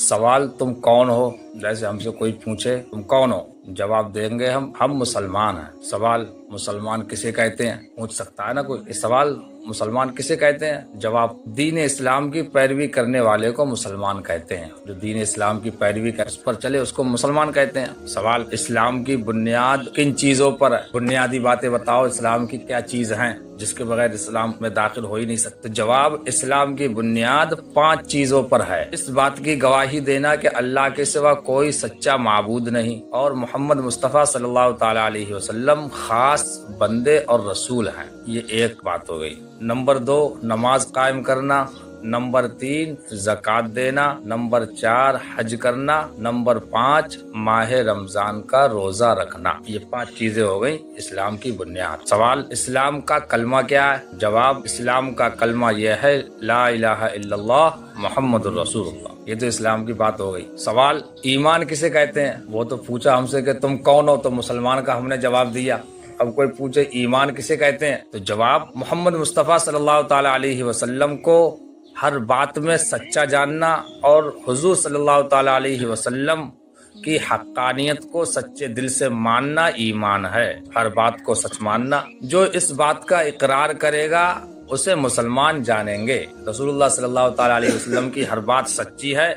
سوال تم کون ہو جیسے ہم سے کوئی پوچھے تم کون ہو، جواب دیں گے ہم مسلمان ہیں۔ سوال مسلمان کسے کہتے ہیں پوچھ سکتا ہے نا کوئی، اس سوال مسلمان کسے کہتے ہیں؟ جواب دین اسلام کی پیروی کرنے والے کو مسلمان کہتے ہیں، جو دین اسلام کی پیروی کر اس پر چلے اس کو مسلمان کہتے ہیں۔ سوال اسلام کی بنیاد کن چیزوں پر ہے؟ بنیادی باتیں بتاؤ، اسلام کی کیا چیز ہیں جس کے بغیر اسلام میں داخل ہو ہی نہیں سکتے؟ جواب اسلام کی بنیاد 5 چیزوں پر ہے۔ اس بات کی گواہی دینا کہ اللہ کے سوا کوئی سچا معبود نہیں اور محمد مصطفیٰ صلی اللہ تعالی علیہ وسلم خاص بندے اور رسول ہیں، یہ ایک بات ہو گئی۔ نمبر 2 نماز قائم کرنا، نمبر 3 زکوٰۃ دینا، نمبر 4 حج کرنا، نمبر 5 ماہ رمضان کا روزہ رکھنا۔ یہ 5 چیزیں ہو گئی اسلام کی بنیاد۔ سوال اسلام کا کلمہ کیا ہے؟ جواب اسلام کا کلمہ یہ ہے لا الہ الا اللہ محمد الرسول اللہ، یہ تو اسلام کی بات ہو گئی۔ سوال ایمان کسے کہتے ہیں؟ وہ تو پوچھا ہم سے کہ تم کون ہو، تو مسلمان کا ہم نے جواب دیا۔ اب کوئی پوچھے ایمان کسے کہتے ہیں، تو جواب محمد مصطفیٰ صلی اللہ تعالی علیہ وسلم کو ہر بات میں سچا جاننا اور حضور صلی اللہ تعالی علیہ وسلم کی حقانیت کو سچے دل سے ماننا ایمان ہے۔ ہر بات کو سچ ماننا، جو اس بات کا اقرار کرے گا اسے مسلمان جانیں گے۔ رسول اللہ صلی اللہ تعالی علیہ وسلم کی ہر بات سچی ہے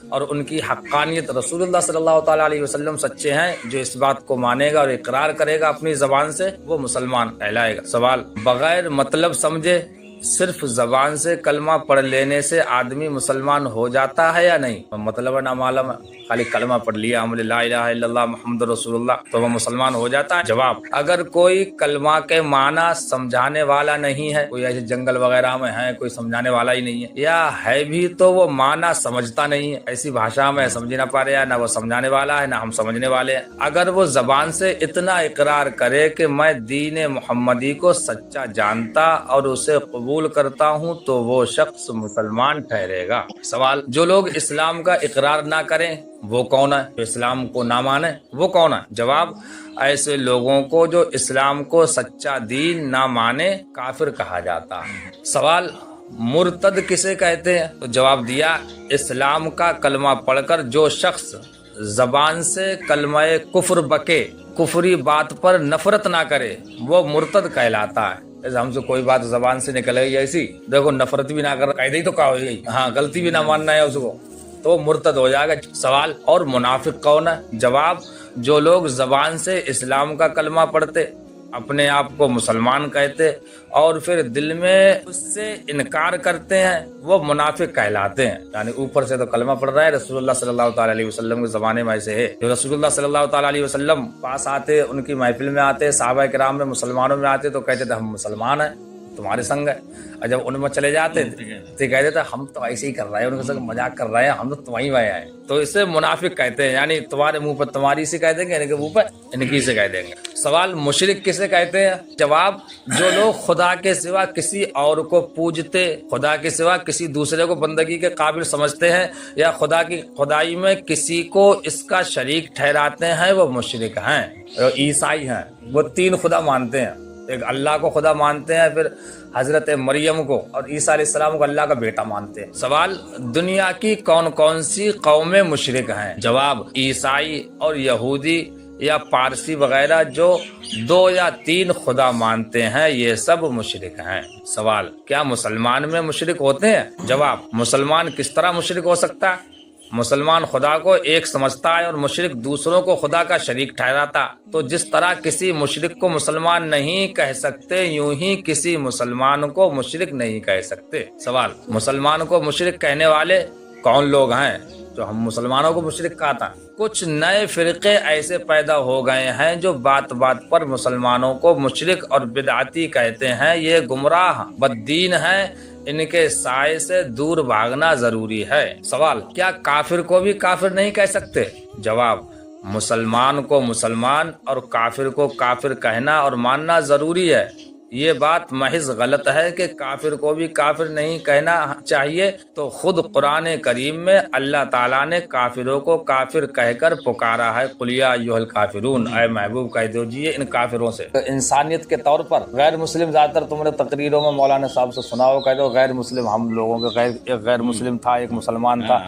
اور ان کی حقانیت، رسول اللہ صلی اللہ تعالی علیہ وسلم سچے ہیں، جو اس بات کو مانے گا اور اقرار کرے گا اپنی زبان سے وہ مسلمان کہلائے گا۔ سوال بغیر مطلب سمجھے صرف زبان سے کلمہ پڑھ لینے سے آدمی مسلمان ہو جاتا ہے یا نہیں؟ مطلب نہ معلوم ہے، خالی کلمہ پڑھ لیا ہم نے لا الہ الا اللہ محمد رسول اللہ تو وہ مسلمان ہو جاتا ہے؟ جواب اگر کوئی کلمہ کے معنی سمجھانے والا نہیں ہے، کوئی ایسے جنگل وغیرہ میں ہے کوئی سمجھانے والا ہی نہیں ہے، یا ہے بھی تو وہ معنی سمجھتا نہیں ہے، ایسی بھاشا میں سمجھ نہ پا رہا ہے، نہ وہ سمجھانے والا ہے نہ ہم سمجھنے والے ہیں، اگر وہ زبان سے اتنا اقرار کرے کہ میں دین محمدی کو سچا جانتا اور اسے قبول کرتا ہوں تو وہ شخص مسلمان ٹھہرے گا۔ سوال جو لوگ اسلام کا اقرار نہ کریں وہ کون ہے؟ جو اسلام کو نہ مانے وہ کون ہے؟ جواب ایسے لوگوں کو جو اسلام کو سچا دین نہ مانے کافر کہا جاتا ہے۔ سوال مرتد کسے کہتے ہیں؟ تو جواب دیا اسلام کا کلمہ پڑھ کر جو شخص زبان سے کلمہ کفر بکے، کفری بات پر نفرت نہ کرے وہ مرتد کہلاتا ہے۔ جیسے ہم سے کوئی بات زبان سے نکل گئی ایسی، دیکھو نفرت بھی نہ کر قاعدہ ہی تو کہا ہوئی، ہاں غلطی بھی نہ ماننا ہے اس کو تو وہ مرتد ہو جائے گا۔ سوال اور منافق کون ہے؟ جواب جو لوگ زبان سے اسلام کا کلمہ پڑھتے، اپنے آپ کو مسلمان کہتے اور پھر دل میں اس سے انکار کرتے ہیں وہ منافق کہلاتے ہیں۔ یعنی اوپر سے تو کلمہ پڑھ رہا ہے، رسول اللہ صلی اللہ تعالی علیہ وسلم کے زمانے میں ایسے ہے جو رسول اللہ صلی اللہ تعالی علیہ وسلم پاس آتے، ان کی محفل میں آتے، صحابہ کرام میں مسلمانوں میں آتے تو کہتے تھے ہم مسلمان ہیں تمہارے سنگ ہے، اور جب ان میں چلے جاتے تو کہتے تھے ہم تو ایسے ہی کر رہے ہیں، ان کے ساتھ مذاق کر رہے ہیں، ہم تو تمہیں بھائی آئے، تو اسے منافق کہتے ہیں، یعنی تمہارے منہ پر تمہاری سے کہہ دیں گے، ان کے منہ پر ان کی سے کہہ دیں گے۔ سوال مشرک کسے کہتے ہیں؟ جواب جو لوگ خدا کے سوا کسی اور کو پوجتے، خدا کے سوا کسی دوسرے کو بندگی کے قابل سمجھتے ہیں یا خدا کی خدائی میں کسی کو اس کا شریک ٹھہراتے ہیں وہ مشرک ہیں۔ عیسائی ہیں، وہ 3 خدا مانتے ہیں، ایک اللہ کو خدا مانتے ہیں، پھر حضرت مریم کو اور عیسیٰ علیہ السلام کو اللہ کا بیٹا مانتے ہیں۔ سوال دنیا کی کون کون سی قومیں مشرک ہیں؟ جواب عیسائی اور یہودی یا پارسی وغیرہ جو 2 یا 3 خدا مانتے ہیں یہ سب مشرک ہیں۔ سوال کیا مسلمان میں مشرک ہوتے ہیں؟ جواب مسلمان کس طرح مشرک ہو سکتا ہے؟ مسلمان خدا کو ایک سمجھتا ہے اور مشرک دوسروں کو خدا کا شریک ٹھہراتا، تو جس طرح کسی مشرک کو مسلمان نہیں کہہ سکتے یوں ہی کسی مسلمان کو مشرک نہیں کہہ سکتے۔ سوال مسلمان کو مشرک کہنے والے کون لوگ ہیں جو ہم مسلمانوں کو مشرک کہا تھا؟ کچھ نئے فرقے ایسے پیدا ہو گئے ہیں جو بات بات پر مسلمانوں کو مشرک اور بدعتی کہتے ہیں، یہ گمراہ بددین ہیں، ان کے سائے سے دور بھاگنا ضروری ہے۔ سوال کیا کافر کو بھی کافر نہیں کہہ سکتے؟ جواب مسلمان کو مسلمان اور کافر کو کافر کہنا اور ماننا ضروری ہے، یہ بات محض غلط ہے کہ کافر کو بھی کافر نہیں کہنا چاہیے، تو خود قرآن کریم میں اللہ تعالیٰ نے کافروں کو کافر کہہ کر پکارا ہے، قل یا ایھا الکافرون، اے محبوب کہہ دیجیے ان کافروں سے۔ انسانیت کے طور پر غیر مسلم، زیادہ تر تم نے تقریروں میں مولانا صاحب سے سنا ہو، کہہ دو غیر مسلم ہم لوگوں کے، ایک غیر مسلم تھا ایک مسلمان تھا۔